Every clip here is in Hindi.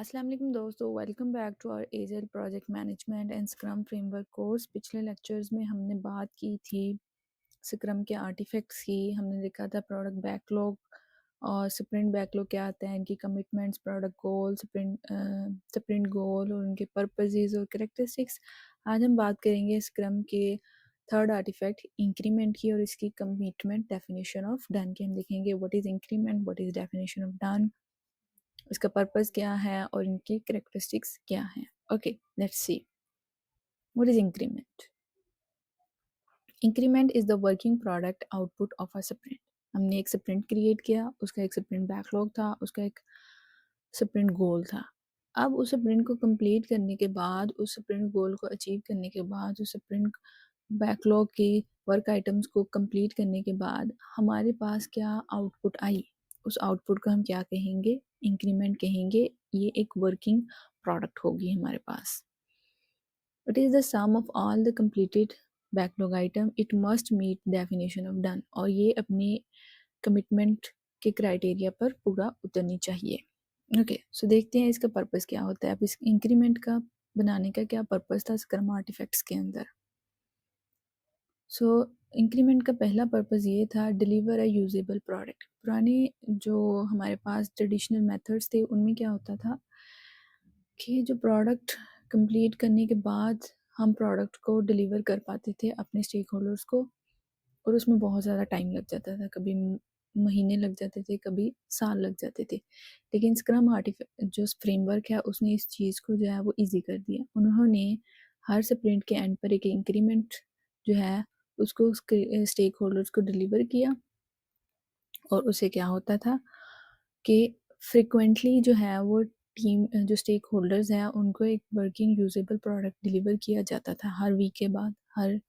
अस्सलाम वालेकुम दोस्तों, वेलकम बैक टू आवर एजल project management and scrum framework course. पिछले लेक्चर्स में हमने बात की थी स्क्रम के आर्टिफैक्ट्स की। हमने देखा था प्रोडक्ट बैकलॉग और स्प्रिंट बैकलॉग क्या आता है, इनकी कमिटमेंट्स, प्रोडक्ट गोल, स्प्रिंट गोल और उनके पर्पसेस और कैरेक्टरिस्टिक्स। आज हम बात करेंगे स्क्रम के थर्ड आर्टिफैक्ट इंक्रीमेंट की और इसकी कमिटमेंट डेफिनेशन ऑफ डन की। हम देखेंगे what is increment, what is definition of done, इसका पर्पस क्या है और इनकी करेक्टरिस्टिक्स क्या है। Okay, let's see what is increment. Increment is the working product output of a sprint. हमने एक स्प्रिंट क्रिएट किया, उसका एक स्प्रिंट बैकलॉग था, उसका एक स्प्रिंट गोल था। अब उस स्प्रिंट को कंप्लीट करने के बाद, उस स्प्रिंट गोल को अचीव करने के बाद, उस स्प्रिंट बैकलॉग की वर्क आइटम्स को कंप्लीट करने के बाद हमारे पास क्या आउटपुट आई, उस आउटपुट को हम क्या कहेंगे, इंक्रीमेंट कहेंगे। ये एक वर्किंग प्रोडक्ट होगी हमारे पास। It is the sum of all the completed backlog item, it must meet definition of done, और ये अपने कमिटमेंट के क्राइटेरिया पर पूरा उतरनी चाहिए। ओके, सो देखते हैं इसका पर्पस क्या होता है। अब इस इंक्रीमेंट का बनाने का क्या पर्पस था स्क्रम आर्टिफैक्ट्स के अंदर। सो इंक्रीमेंट का पहला पर्पस ये था, डिलीवर अ यूजेबल प्रोडक्ट। पुराने जो हमारे पास ट्रेडिशनल मेथड्स थे उनमें क्या होता था कि जो प्रोडक्ट कंप्लीट करने के बाद हम प्रोडक्ट को डिलीवर कर पाते थे अपने स्टेक होल्डर्स को, और उसमें बहुत ज़्यादा टाइम लग जाता था, कभी महीने लग जाते थे, कभी साल लग जाते थे। लेकिन स्क्रम आर्टिफिक जो फ्रेमवर्क है उसने इस चीज़ को जो है वो ईजी कर दिया। उन्होंने हर स्प्रिंट के एंड पर एक इंक्रीमेंट जो है उसको स्टेक होल्डर्स को डिलीवर किया, और उसे क्या होता था कि फ्रिक्वेंटली जो है वो टीम जो स्टेक होल्डर्स हैं उनको एक वर्किंग यूजेबल प्रोडक्ट डिलीवर किया जाता था हर वीक के बाद, हर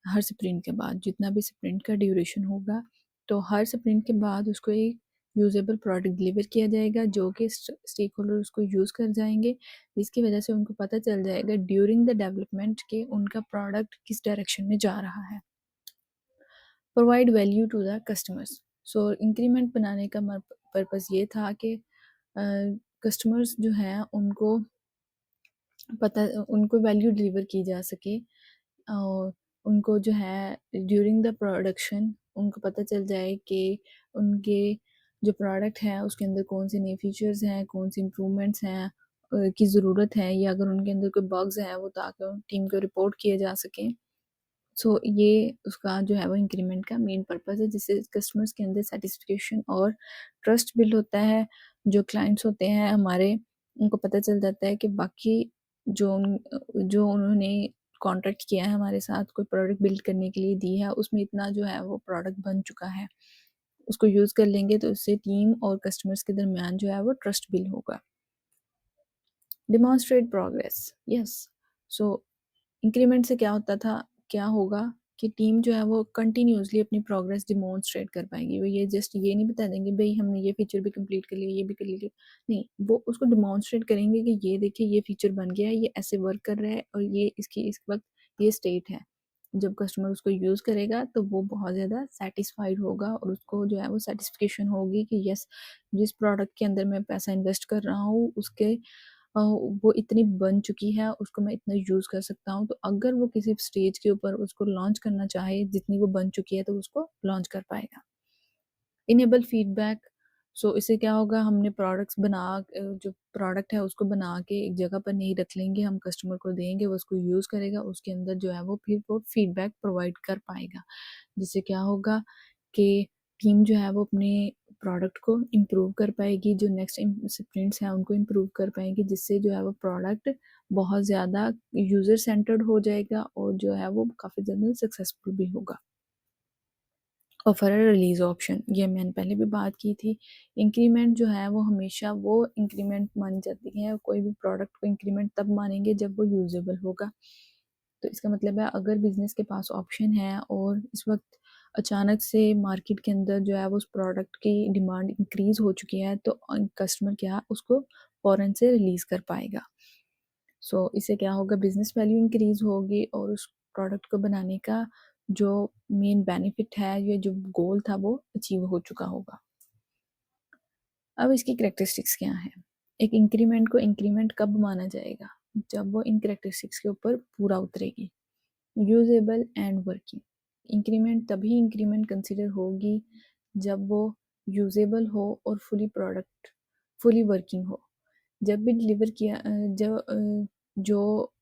हर स्प्रिंट के बाद, जितना भी स्प्रिंट का ड्यूरेशन होगा, तो हर स्प्रिंट के बाद उसको एक यूजेबल प्रोडक्ट डिलीवर किया जाएगा जो कि स्टेक होल्डर उसको यूज़ कर जाएंगे, जिसकी वजह से उनको पता चल जाएगा ड्यूरिंग द डेवलपमेंट के उनका प्रोडक्ट किस डायरेक्शन में जा रहा है। Provide value to the customers. So increment बनाने का पर्पस ये था कि कस्टमर्स जो हैं उनको उनको वैल्यू डिलीवर की जा सके, और उनको जो है ड्यूरिंग द प्रोडक्शन उनको पता चल जाए कि उनके जो प्रोडक्ट है उसके अंदर कौन से नए फीचर्स हैं, कौन सी इम्प्रूवमेंट्स हैं की ज़रूरत है, या अगर उनके अंदर कोई बग्स हैं वो ताकि टीम को रिपोर्ट किए जा सकें। सो ये उसका जो है वो इंक्रीमेंट का मेन पर्पस है, जिससे कस्टमर्स के अंदर सेटिस्फिकेशन और ट्रस्ट बिल्ड होता है। जो क्लाइंट्स होते हैं हमारे, उनको पता चल जाता है कि बाकी जो उन्होंने कॉन्ट्रैक्ट किया है हमारे साथ, कोई प्रोडक्ट बिल्ड करने के लिए दी है, उसमें इतना जो है वो प्रोडक्ट बन चुका है, उसको यूज़ कर लेंगे तो उससे टीम और कस्टमर्स के दरमियान जो है वो ट्रस्ट बिल्ड होगा। Demonstrate progress, yes. So increment से क्या होता था, क्या होगा कि टीम जो है वो कंटिन्यूसली अपनी प्रोग्रेस डिमॉन्स्ट्रेट कर पाएगी। वो ये जस्ट ये नहीं बता देंगे भाई हमने ये फीचर भी कंप्लीट कर लिया, ये भी कर लिया, नहीं, वो उसको डिमॉन्स्ट्रेट करेंगे कि ये देखिए ये फीचर बन गया है, ये ऐसे वर्क कर रहा है, और ये इसकी इस वक्त ये स्टेट है। जब कस्टमर उसको यूज़ करेगा तो वो बहुत ज़्यादा सेटिस्फाइड होगा, और उसको जो है वो सेटिस्फिकेशन होगी कि यस, जिस प्रोडक्ट के अंदर मैं पैसा इन्वेस्ट कर रहा हूँ उसके वो इतनी बन चुकी है, उसको मैं इतना यूज़ कर सकता हूँ। तो अगर वो किसी स्टेज के ऊपर उसको लॉन्च करना चाहे जितनी वो बन चुकी है तो उसको लॉन्च कर पाएगा। Enable feedback. सो इससे क्या होगा, हमने प्रोडक्ट्स जो प्रोडक्ट है उसको बना के एक जगह पर नहीं रख लेंगे, हम कस्टमर को देंगे, वो उसको यूज़ करेगा, उसके अंदर जो है वो फिर वो फीडबैक प्रोवाइड कर पाएगा, जिससे क्या होगा कि टीम जो है वो अपने प्रोडक्ट को इम्प्रूव कर पाएगी, जो नेक्स्ट स्प्रिंट्स हैं उनको इम्प्रूव कर पाएगी, जिससे जो है वो प्रोडक्ट बहुत ज़्यादा यूज़र सेंटर्ड हो जाएगा और जो है वो काफ़ी ज़्यादा सक्सेसफुल भी होगा। ऑफर रिलीज ऑप्शन, ये मैंने पहले भी बात की थी। इंक्रीमेंट जो है वो हमेशा वो इंक्रीमेंट मानी जाती है, कोई भी प्रोडक्ट को इंक्रीमेंट तब मानेंगे जब वो यूजेबल होगा। तो इसका मतलब है अगर बिजनेस के पास ऑप्शन है और इस वक्त अचानक से मार्केट के अंदर जो है वो उस प्रोडक्ट की डिमांड इंक्रीज हो चुकी है, तो कस्टमर क्या उसको फौरन से रिलीज कर पाएगा। सो इससे क्या होगा, बिजनेस वैल्यू इंक्रीज होगी और उस प्रोडक्ट को बनाने का जो मेन बेनिफिट है या जो गोल था वो अचीव हो चुका होगा। अब इसकी करेक्टरिस्टिक्स क्या है। एक इंक्रीमेंट को इंक्रीमेंट कब माना जाएगा? जब वो इन कैरेक्टरिस्टिक्स के ऊपर पूरा उतरेगी। यूजेबल एंड वर्किंग, इंक्रीमेंट तभी इंक्रीमेंट कंसिडर होगी जब वो यूजेबल हो और फुली वर्किंग हो। जब भी डिलीवर किया जो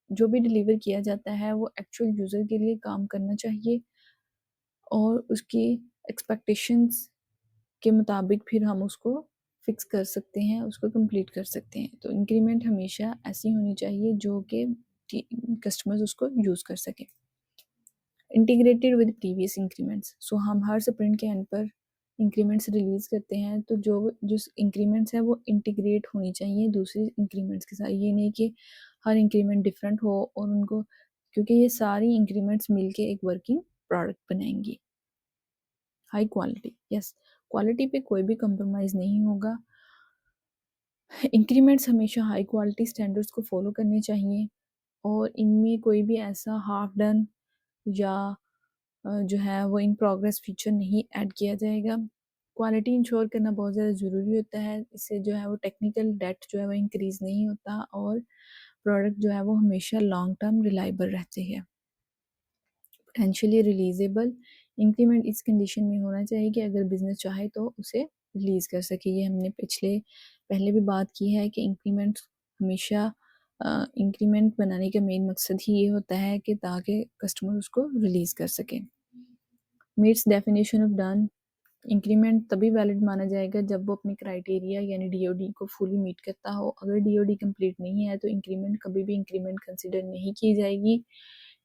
जो भी डिलीवर किया जाता है वो एक्चुअल यूज़र के लिए काम करना चाहिए और उसकी एक्सपेक्टेशंस के मुताबिक फिर हम उसको फिक्स कर सकते हैं, उसको कंप्लीट कर सकते हैं। तो इंक्रीमेंट हमेशा ऐसी होनी चाहिए जो कि कस्टमर्स उसको यूज़ कर सकें। इंटीग्रेटेड विद प्रीवियस इंक्रीमेंट्स, सो हम हर स्प्रिंट के एंड पर इंक्रीमेंट्स रिलीज करते हैं, तो जो इंक्रीमेंट्स है वो इंटीग्रेट होनी चाहिए दूसरी इंक्रीमेंट्स के साथ। ये नहीं कि हर इंक्रीमेंट डिफरेंट हो और उनको, क्योंकि ये सारी इंक्रीमेंट्स मिलके एक वर्किंग प्रोडक्ट बनाएंगी। हाई क्वालिटी, यस, क्वालिटी पे कोई भी कंप्रोमाइज़ नहीं होगा। इंक्रीमेंट्स हमेशा हाई क्वालिटी स्टैंडर्ड्स को फॉलो करने चाहिए और इनमें कोई भी ऐसा हाफ डन या जो है वो इन प्रोग्रेस फीचर नहीं ऐड किया जाएगा। क्वालिटी इंश्योर करना बहुत ज़्यादा ज़रूरी होता है, इससे जो है वो टेक्निकल डेट जो है वो इंक्रीज़ नहीं होता और प्रोडक्ट जो है वो हमेशा लॉन्ग टर्म रिलायबल रहते हैं। पोटेंशियली रिलीजेबल, इंक्रीमेंट इस कंडीशन में होना चाहिए कि अगर बिजनेस चाहे तो उसे रिलीज़ कर सके। ये हमने पहले भी बात की है कि इंक्रीमेंट हमेशा इंक्रीमेंट बनाने का मेन मकसद ही ये होता है कि ताकि कस्टमर उसको रिलीज़ कर सके। Meets definition of done, increment तभी वैलिड माना जाएगा जब वो अपनी क्राइटेरिया यानी डीओडी को फुली मीट करता हो। अगर डीओडी कंप्लीट नहीं है तो इंक्रीमेंट कभी भी इंक्रीमेंट कंसिडर नहीं की जाएगी,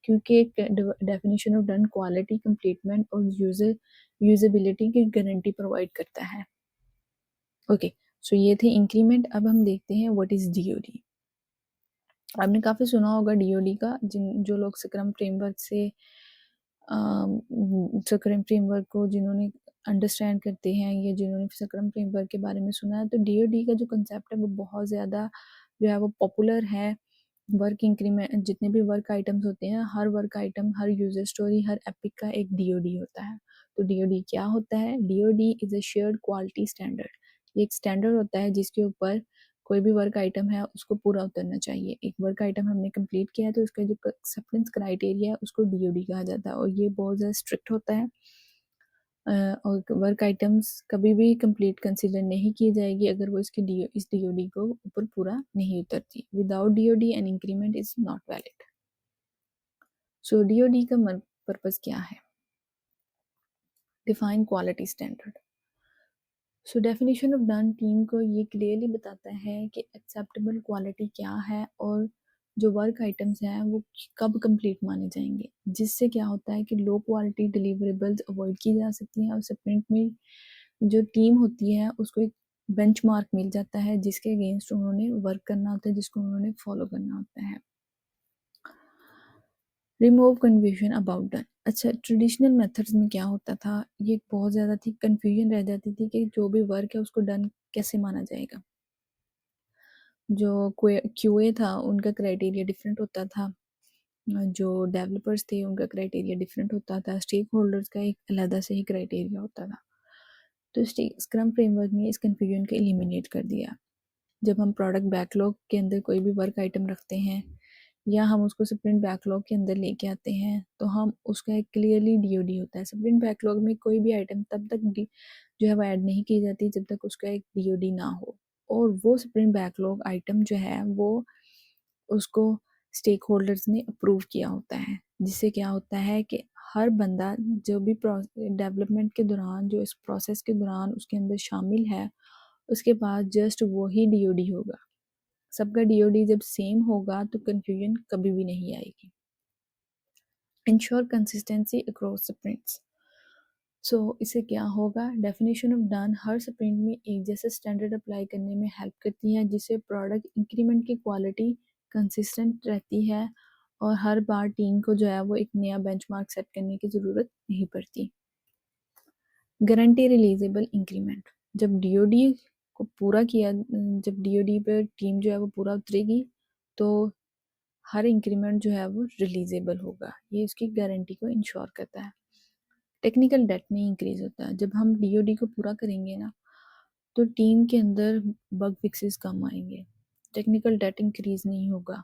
क्योंकि डेफिनेशन ऑफ डन क्वालिटी, कंप्लीटमेंट और यूजेबिलिटी की गारंटी प्रोवाइड करता है। ओके, सो ये थे इंक्रीमेंट। अब हम देखते हैं व्हाट इज डीओडी। आपने काफ़ी सुना होगा डीओडी का, जो लोग स्क्रम फ्रेमवर्क से स्क्रम फ्रेमवर्क को जिन्होंने अंडरस्टैंड करते हैं या जिन्होंने स्क्रम फ्रेमवर्क के बारे में सुना है, तो डीओडी का जो कंसेप्ट है वो बहुत ज़्यादा जो है वो पॉपुलर है। वर्क इंक्रीमेंट, जितने भी वर्क आइटम्स होते हैं, हर वर्क आइटम, हर यूजर स्टोरी, हर एपिक का एक डीओडी होता है। तो डीओडी क्या होता है? DoD is a shared quality standard. ये एक स्टैंडर्ड होता है जिसके ऊपर कोई भी वर्क आइटम है उसको पूरा उतरना चाहिए। एक वर्क आइटम हमने कंप्लीट किया है तो उसका जो एक्सेप्टेंस क्राइटेरिया है उसको डीओडी कहा जाता है और ये बहुत ज़्यादा स्ट्रिक्ट होता है। और वर्क आइटम्स कभी भी कंप्लीट कंसीडर नहीं की जाएगी अगर वो इस डीओडी को ऊपर पूरा नहीं उतरती। Without DoD an increment is not valid. So DoD का पर्पस क्या है? Define quality standard. So definition of done team को ये क्लियरली बताता है कि एक्सेप्टेबल क्वालिटी क्या है और जो वर्क आइटम्स हैं वो कब कंप्लीट माने जाएंगे, जिससे क्या होता है कि लो क्वालिटी डिलीवरेबल्स अवॉइड की जा सकती हैं और स्प्रिंट में जो टीम होती है उसको एक बेंचमार्क मिल जाता है जिसके अगेंस्ट उन्होंने वर्क करना होता है, जिसको उन्होंने फॉलो करना होता है। Remove confusion about done. अच्छा, ट्रेडिशनल मेथड्स में क्या होता था, ये बहुत ज़्यादा थी, कन्फ्यूजन रह जाती थी कि जो भी वर्क है उसको डन कैसे माना जाएगा। जो क्यूए था उनका क्राइटेरिया डिफरेंट होता था, जो डेवलपर्स थे उनका क्राइटेरिया डिफरेंट होता था, स्टेक होल्डर्स का एक अलग से ही क्राइटेरिया होता था। तो स्क्रम फ्रेमवर्क ने इस कन्फ्यूजन को एलिमिनेट कर दिया। जब हम प्रोडक्ट बैकलॉग के अंदर कोई भी वर्क आइटम रखते हैं या हम उसको स्प्रिंट बैकलॉग के अंदर लेके आते हैं तो हम उसका एक क्लियरली डीओडी होता है। स्प्रिंट बैकलॉग में कोई भी आइटम तब तक जो है वो ऐड नहीं की जाती जब तक उसका एक डीओडी ना हो, और वो स्प्रिंट बैकलॉग आइटम जो है वो उसको स्टेक होल्डर्स ने अप्रूव किया होता है, जिससे क्या होता है कि हर बंदा जो भी डेवलपमेंट के दौरान, जो इस प्रोसेस के दौरान उसके अंदर शामिल है, उसके बाद जस्ट वही डीओडी होगा। सबका डीओडी जब सेम होगा तो कंफ्यूजन कभी भी नहीं आएगी। Ensure consistency across sprints. So इससे क्या होगा, डेफिनेशन ऑफ डन हर स्प्रिंट में एक जैसे स्टैंडर्ड अप्लाई करने में हेल्प करती है, जिससे प्रोडक्ट इंक्रीमेंट की क्वालिटी कंसिस्टेंट रहती है और हर बार टीम को जो है वो एक नया बेंचमार्क सेट करने की ज़रूरत नहीं पड़ती। गारंटी रिलीजेबल इंक्रीमेंट, जब डीओडी को पूरा किया, जब डीओडी पर टीम जो है वो पूरा उतरेगी तो हर इंक्रीमेंट जो है वो रिलीजेबल होगा। ये इसकी गारंटी को इंश्योर करता है। टेक्निकल डेट नहीं इंक्रीज होता है। जब हम डीओडी को पूरा करेंगे ना तो टीम के अंदर बग फिक्सेस कम आएंगे, टेक्निकल डेट इंक्रीज नहीं होगा,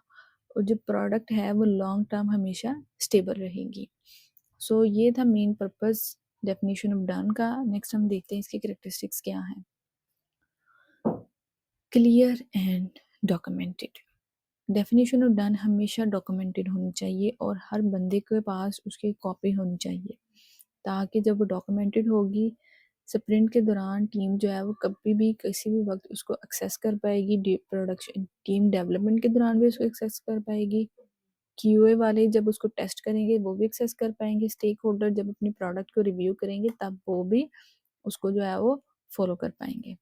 और जो प्रोडक्ट है वो लॉन्ग टर्म हमेशा स्टेबल रहेगी। सो ये था main purpose definition of done का। नेक्स्ट हम देखते हैं इसकी कैरेक्टरिस्टिक्स क्या हैं। Clear and documented. Definition of done हमेशा डॉक्यूमेंटेड होनी चाहिए और हर बंदे के पास उसकी कॉपी होनी चाहिए, ताकि जब वो डॉक्यूमेंटेड होगी स्प्रिंट के दौरान टीम जो है वो कभी भी किसी भी वक्त उसको एक्सेस कर पाएगी, प्रोडक्शन टीम डेवलपमेंट के दौरान भी उसको एक्सेस कर पाएगी, क्यूए वाले जब उसको टेस्ट करेंगे वो भी एक्सेस कर पाएंगे, स्टेक होल्डर जब अपनी प्रोडक्ट को रिव्यू करेंगे तब वो भी उसको जो है वो फॉलो कर पाएंगे।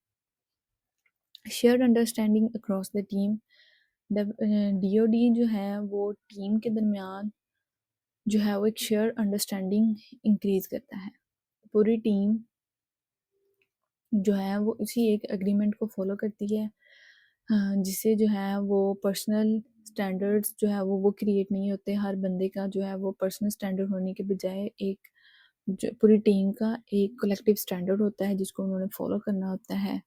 Shared understanding across the team. DoD जो है वो टीम के दरमियान जो है वो एक शेयर अंडरस्टैंडिंग इंक्रीज करता है। पूरी टीम जो है वो इसी एक एग्रीमेंट को फॉलो करती है, जिससे जो है वो पर्सनल स्टैंडर्ड्स जो है वो क्रिएट नहीं होते। हर बंदे का जो है वो पर्सनल स्टैंडर्ड होने के बजाय एक जो पूरी टीम का एक कलेक्टिव स्टैंडर्ड होता है जिसको उन्होंने फॉलो करना होता है,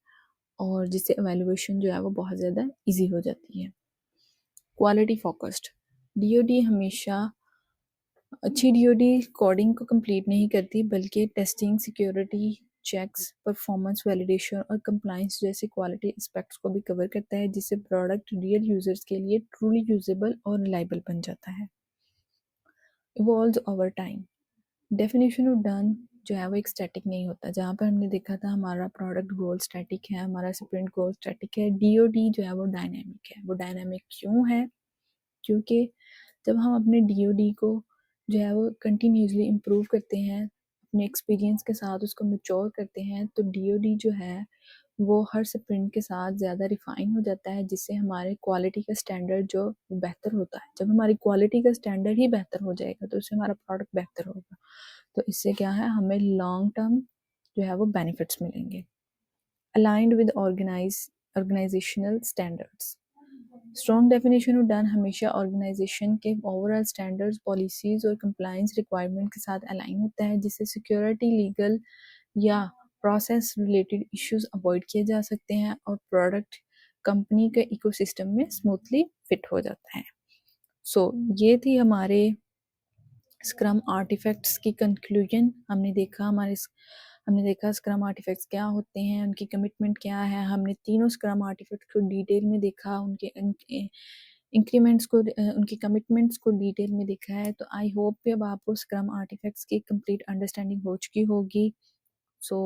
और जिससे एवेल्युएशन जो है वो बहुत ज़्यादा इजी हो जाती है। Quality focused. डीओडी हमेशा अच्छी डीओडी कोडिंग को कंप्लीट नहीं करती, बल्कि testing, security checks, performance validation और कंप्लाइंस जैसे क्वालिटी एस्पेक्ट्स को भी कवर करता है, जिससे प्रोडक्ट रियल यूजर्स के लिए ट्रूली यूजेबल और रिलायबल बन जाता है। Evolves over time. Definition of done जो है वो एक स्टैटिक नहीं होता। जहाँ पर हमने देखा था हमारा प्रोडक्ट गोल स्टैटिक है, हमारा स्प्रिंट गोल स्टैटिक है, डीओडी जो है वो डायनेमिक है। वो डायनेमिक क्यों है? क्योंकि जब हम अपने डीओडी को जो है वो कंटिन्यूसली इम्प्रूव करते हैं, अपने एक्सपीरियंस के साथ उसको मैच्योर करते हैं, तो डीओडी जो है वो हर स्प्रिंट के साथ ज़्यादा रिफाइन हो जाता है, जिससे हमारे क्वालिटी का स्टैंडर्ड जो बेहतर होता है। जब हमारी क्वालिटी का स्टैंडर्ड ही बेहतर हो जाएगा तो उससे हमारा प्रोडक्ट बेहतर होगा, तो इससे क्या है, हमें लॉन्ग टर्म जो है वो बेनिफिट्स मिलेंगे। Aligned with organisational standards. Strong definition of done हमेशा ऑर्गेनाइजेशन के ओवरऑल स्टैंडर्ड्स, पॉलिसीज और कंप्लायंस रिक्वायरमेंट के साथ अलाइन होता है, जिससे सिक्योरिटी, लीगल या प्रोसेस रिलेटेड इश्यूज अवॉइड किए जा सकते हैं और प्रोडक्ट कंपनी के इकोसिस्टम में स्मूथली फिट हो जाता है। सो ये थी हमारे स्क्रम आर्टिफैक्ट्स की कंक्लूजन। हमने देखा स्क्रम आर्टिफैक्ट्स क्या होते हैं, उनकी कमिटमेंट क्या है। हमने तीनों स्क्रम आर्टिफैक्ट्स को डिटेल में देखा, उनके इंक्रीमेंट्स को, उनकी कमिटमेंट्स को डिटेल में देखा है। तो आई होप कि अब आपको स्क्रम आर्टिफैक्ट्स की कंप्लीट अंडरस्टैंडिंग हो चुकी होगी। सो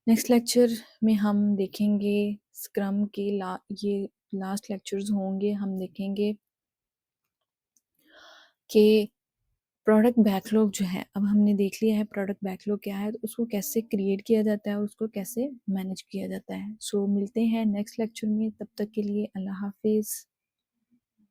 नेक्स्ट लेक्चर में हम देखेंगे स्क्रम के ये लास्ट लेक्चर्स होंगे। हम देखेंगे कि प्रोडक्ट बैकलॉग जो है, अब हमने देख लिया है प्रोडक्ट बैकलॉग क्या है, तो उसको कैसे क्रिएट किया जाता है और उसको कैसे मैनेज किया जाता है। सो मिलते हैं नेक्स्ट लेक्चर में, तब तक के लिए अल्लाह हाफिज़।